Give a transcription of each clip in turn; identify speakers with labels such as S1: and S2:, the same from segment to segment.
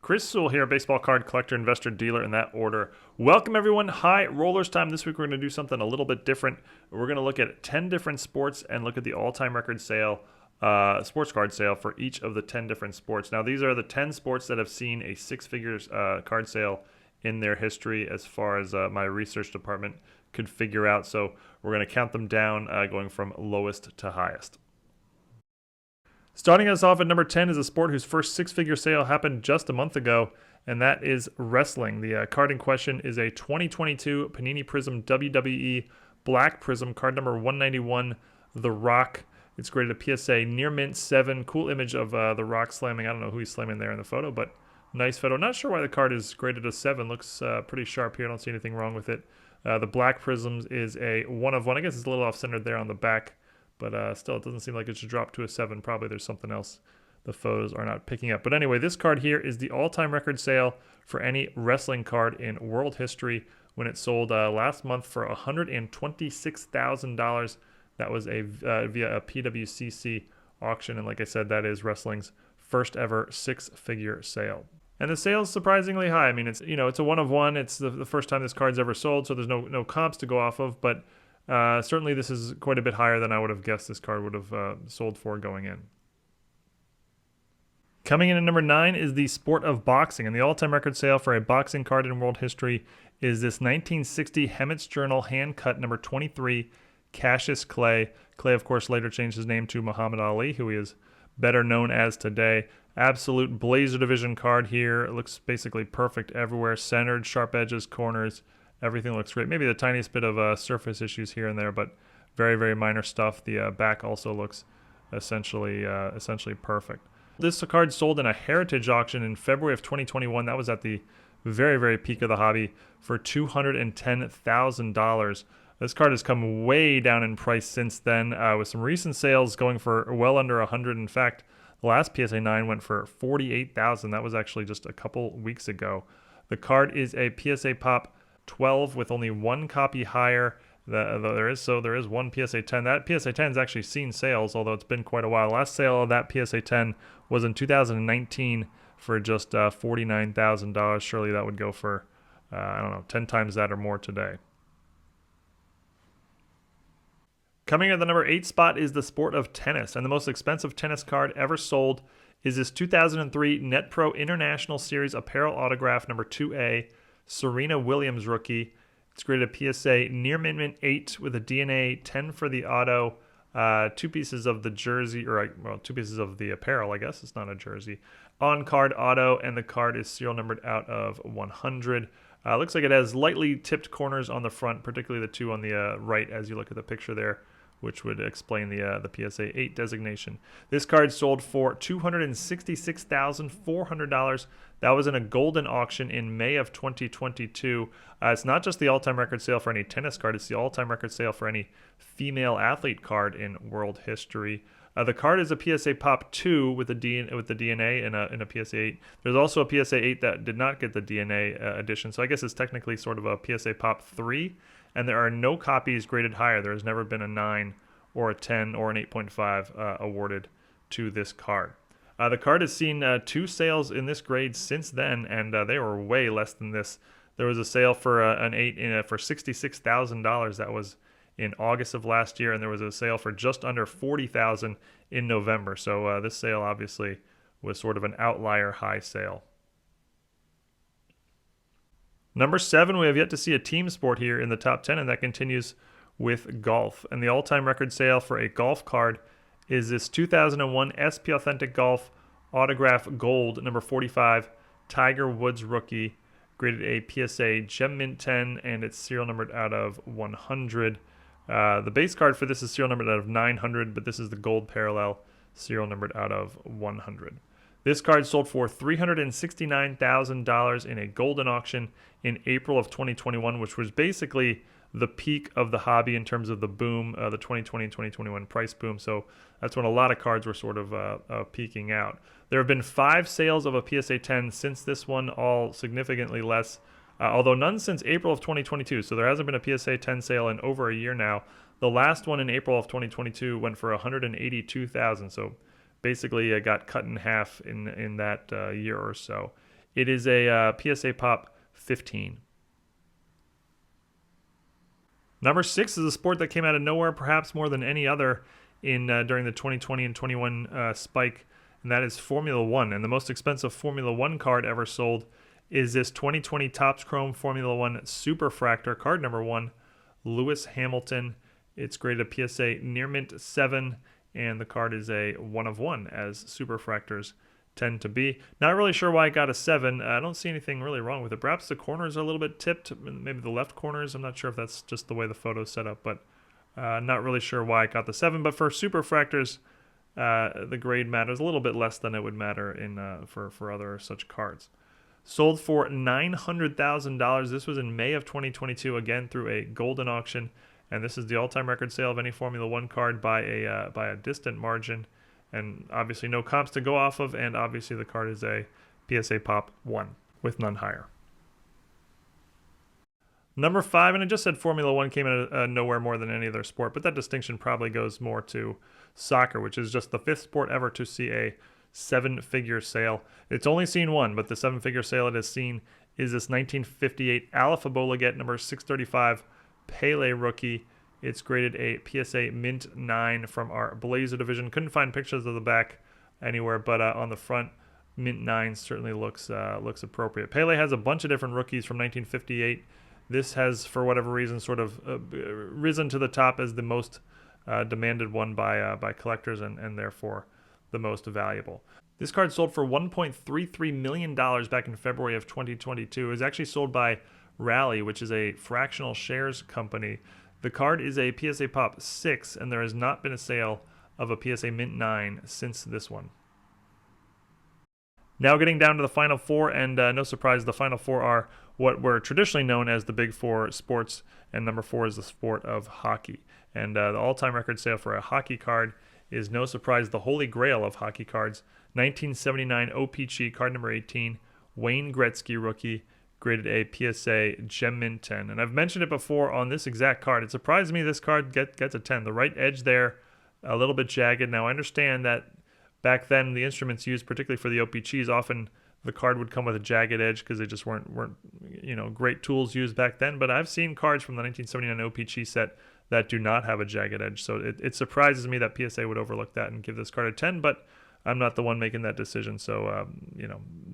S1: Chris Sewall here, baseball card collector, investor, dealer in that order. Welcome everyone. Hi, Rollers time. This week we're going to do something a little bit different. We're going to look at 10 different sports and look at the all-time record sale, sports card sale for each of the 10 different sports. Now these are the 10 sports that have seen a six-figure card sale in their history as far as my research department could figure out. So we're going to count them down going from lowest to highest. Starting us off at number 10 is a sport whose first six-figure sale happened just a month ago, and that is wrestling. The card in question is a 2022 Panini Prizm WWE Black Prizm, card number 191, The Rock. It's graded a PSA near mint 7. Cool image of The Rock slamming. I don't know who he's slamming there in the photo, but nice photo. Not sure why the card is graded a 7. Looks pretty sharp here. I don't see anything wrong with it. The Black Prizms is a 1 of 1. I guess it's a little off-centered there on the back. But still, it doesn't seem like it should drop to a 7. Probably there's something else the photos are not picking up. But anyway, this card here is the all-time record sale for any wrestling card in world history when it sold last month for $126,000. That was via a Pwcc auction. And like I said, that is wrestling's first ever six-figure sale. And the sale is surprisingly high. I mean, it's a 1 of 1. It's the first time this card's ever sold, so there's no comps to go off of. But certainly this is quite a bit higher than I would have guessed this card would have sold for going in. Coming in at number 9 is the sport of boxing, and the all-time record sale for a boxing card in world history is this 1960 Hemet's Journal hand-cut number 23 Cassius Clay. Clay, of course, later changed his name to Muhammad Ali, who he is better known as today. Absolute Blazer Division card here. It looks basically perfect everywhere. Centered, sharp edges, corners. Everything looks great. Maybe the tiniest bit of surface issues here and there, but very, very minor stuff. The back also looks essentially perfect. This card sold in a heritage auction in February of 2021. That was at the very, very peak of the hobby for $210,000. This card has come way down in price since then, with some recent sales going for well under 100. In fact, the last PSA 9 went for $48,000. That was actually just a couple weeks ago. The card is a PSA Pop 12 with only one copy higher. There is one PSA 10. That PSA 10 has actually seen sales, although it's been quite a while. Last sale of that PSA 10 was in 2019 for just $49,000. Surely that would go for, 10 times that or more today. Coming at the number 8 spot is the sport of tennis, and the most expensive tennis card ever sold is this 2003 NetPro International Series Apparel Autograph number 2A, Serena Williams rookie. It's graded a PSA near mint 8 with a DNA 10 for the auto, 2 pieces of the jersey, 2 pieces of the apparel, I guess. It's not a jersey. On-card auto, and the card is serial numbered out of 100. Looks like it has lightly tipped corners on the front, particularly the 2 on the right as you look at the picture there, which would explain the PSA 8 designation. This card sold for $266,400. That was in a Goldin auction in May of 2022. It's not just the all-time record sale for any tennis card, it's the all-time record sale for any female athlete card in world history. The card is a PSA Pop 2 with the DNA in a PSA 8. There's also a PSA 8 that did not get the DNA edition, so I guess it's technically sort of a PSA Pop 3. And there are no copies graded higher. There has never been a 9 or a 10 or an 8.5 awarded to this card. The card has seen 2 sales in this grade since then, and they were way less than this. There was a sale for an 8 for $66,000. That was in August of last year, and there was a sale for just under $40,000 in November. So this sale obviously was sort of an outlier high sale. Number 7, we have yet to see a team sport here in the top 10, and that continues with golf. And the all-time record sale for a golf card is this 2001 SP Authentic Golf Autograph Gold, number 45, Tiger Woods rookie, graded a PSA Gem Mint 10, and it's serial numbered out of 100. The base card for this is serial numbered out of 900, but this is the gold parallel, serial numbered out of 100. This card sold for $369,000 in a Goldin auction in April of 2021, which was basically the peak of the hobby in terms of the boom, the 2020 and 2021 price boom. So that's when a lot of cards were sort of peaking out. There have been 5 sales of a PSA 10 since this one, all significantly less, although none since April of 2022. So there hasn't been a PSA 10 sale in over a year now. The last one in April of 2022 went for $182,000. So basically got cut in half in that year or so. It is a PSA Pop 15. Number 6 is a sport that came out of nowhere, perhaps more than any other in during the 2020 and 21 spike, and that is Formula One. And the most expensive Formula One card ever sold is this 2020 Topps Chrome Formula One Superfractor, card number 1, Lewis Hamilton. It's graded a PSA near mint 7, and the card is a 1 of 1, as Superfractors tend to be. Not really sure why it got a 7. I don't see anything really wrong with it. Perhaps the corners are a little bit tipped, maybe the left corners. I'm not sure if that's just the way the photo's set up, but not really sure why it got the 7. But for Superfractors, the grade matters a little bit less than it would matter in for other such cards. Sold for $900,000. This was in May of 2022, again through a Goldin auction, and this is the all-time record sale of any Formula One card by a distant margin. And obviously no comps to go off of, and obviously the card is a PSA Pop 1 with none higher. Number 5, and I just said Formula One came out of nowhere more than any other sport, but that distinction probably goes more to soccer, which is just the 5th sport ever to see a 7-figure sale. It's only seen one, but the 7-figure sale it has seen is this 1958 Alaphilippe number 635 Pele rookie. It's graded a PSA mint 9 from our Blazer division. Couldn't find pictures of the back anywhere, but on the front, mint 9 certainly looks appropriate. Pele has a bunch of different rookies from 1958. This has, for whatever reason, sort of risen to the top as the most demanded one by collectors, and therefore the most valuable. This card sold for $1.33 million back in February of 2022. It was actually sold by Rally, which is a fractional shares company. The card is a PSA Pop 6, and there has not been a sale of a PSA Mint 9 since this one. Now getting down to the Final Four, and no surprise, the Final Four are what were traditionally known as the Big Four sports, and number 4 is the sport of hockey. And the all-time record sale for a hockey card is, no surprise, the holy grail of hockey cards, 1979 OPC card number 18, Wayne Gretzky rookie, graded a PSA Gem Mint 10. And I've mentioned it before on this exact card. It surprised me this card gets a 10. The right edge there, a little bit jagged. Now, I understand that back then the instruments used, particularly for the OPCs, often the card would come with a jagged edge because they just weren't great tools used back then. But I've seen cards from the 1979 OPC set that do not have a jagged edge. So it surprises me that PSA would overlook that and give this card a 10, but I'm not the one making that decision. So,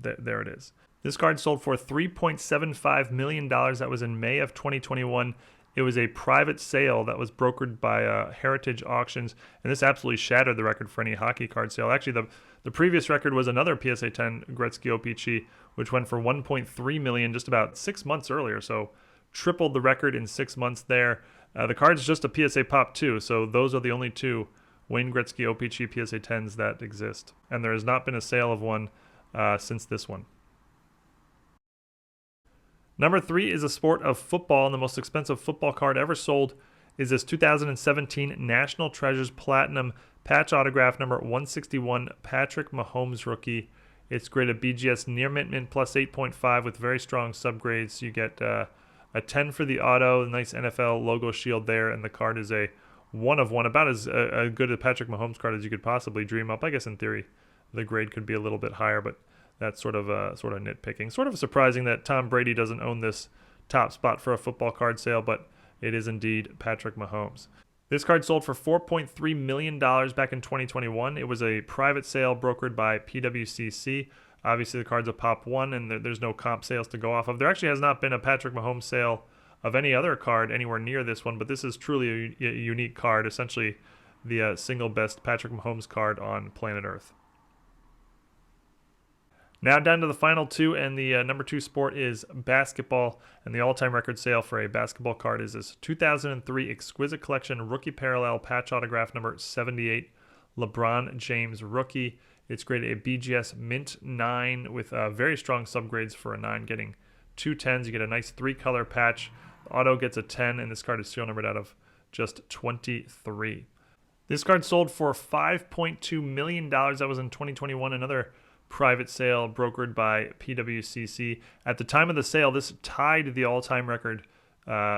S1: there it is. This card sold for $3.75 million. That was in May of 2021. It was a private sale that was brokered by Heritage Auctions, and this absolutely shattered the record for any hockey card sale. Actually, the previous record was another PSA 10 Gretzky OPC, which went for $1.3 million just about 6 months earlier, so tripled the record in 6 months there. The card's just a PSA Pop 2, so those are the only 2 Wayne Gretzky OPC PSA 10s that exist, and there has not been a sale of one since this one. Number 3 is a sport of football, and the most expensive football card ever sold is this 2017 National Treasures Platinum patch autograph number 161 Patrick Mahomes rookie. It's graded BGS near mint plus 8.5 with very strong subgrades. You get a 10 for the auto, a nice NFL logo shield there, and the card is a 1 of 1, about as good a Patrick Mahomes card as you could possibly dream up. I guess in theory the grade could be a little bit higher, but that's sort of nitpicking. Sort of surprising that Tom Brady doesn't own this top spot for a football card sale, but it is indeed Patrick Mahomes. This card sold for $4.3 million back in 2021. It was a private sale brokered by Pwcc. Obviously, the card's a Pop 1, and there's no comp sales to go off of. There actually has not been a Patrick Mahomes sale of any other card anywhere near this one, but this is truly a unique card, essentially the single best Patrick Mahomes card on planet Earth. Now down to the final 2, and the number 2 sport is basketball, and the all-time record sale for a basketball card is this 2003 Exquisite Collection Rookie Parallel Patch Autograph number 78, LeBron James rookie. It's graded a BGS Mint 9 with very strong subgrades for a 9, getting 2 10s. You get a nice 3-color patch. The auto gets a 10, and this card is serial numbered out of just 23. This card sold for $5.2 million. That was in 2021. Another private sale brokered by Pwcc. At the time of the sale, this tied the all-time record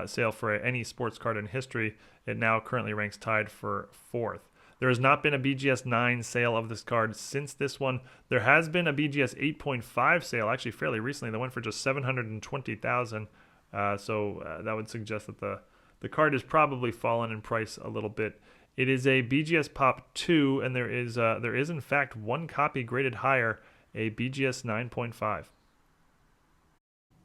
S1: sale for any sports card in history. It now currently ranks tied for 4th. There has not been a BGS 9 sale of this card since this one. There has been a BGS 8.5 sale, actually fairly recently, that went for just $720,000. That would suggest that the card has probably fallen in price a little bit. It is a BGS Pop 2, and there is in fact one copy graded higher, a BGS 9.5.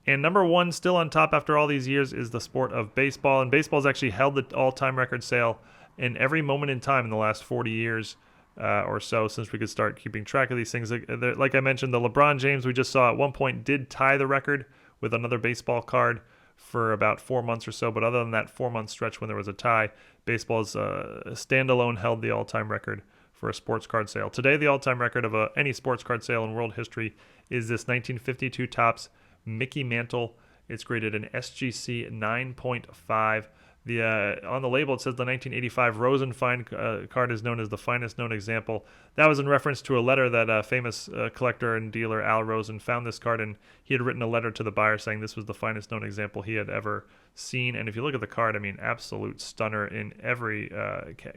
S1: And number one, still on top after all these years, is the sport of baseball. And baseball's actually held the all-time record sale in every moment in time in the last 40 years or so, since we could start keeping track of these things. Like I mentioned, the LeBron James we just saw at one point did tie the record with another baseball card for about 4 months or so. But other than that 4-month stretch when there was a tie, baseball's standalone held the all-time record for a sports card sale. Today, the all-time record of any sports card sale in world history is this 1952 Topps Mickey Mantle. It's graded an SGC 9.5. On the label, it says the 1985 Rosenfine card is known as the finest known example. That was in reference to a letter that famous collector and dealer Al Rosen found this card, and he had written a letter to the buyer saying this was the finest known example he had ever seen. And if you look at the card, I mean, absolute stunner in every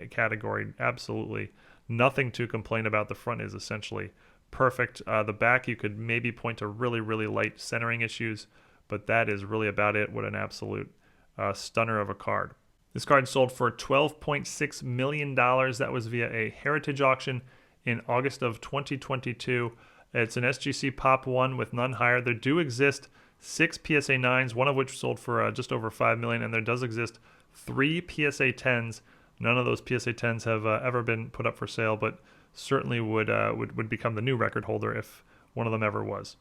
S1: category. Absolutely nothing to complain about. The front is essentially perfect. The back, you could maybe point to really, really light centering issues, but that is really about it. What an absolute stunner of a card. This card sold for $12.6 million. That was via a heritage auction in August of 2022. It's an SGC Pop 1 with none higher. There do exist 6 PSA 9s, one of which sold for just over $5 million, and there does exist 3 PSA 10s. None of those PSA 10s have ever been put up for sale, but certainly would become the new record holder if one of them ever was.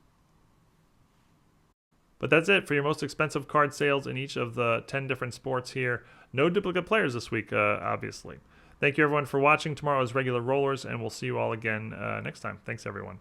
S1: But that's it for your most expensive card sales in each of the 10 different sports here. No duplicate players this week, obviously. Thank you, everyone, for watching. Tomorrow is regular rollers, and we'll see you all again next time. Thanks, everyone.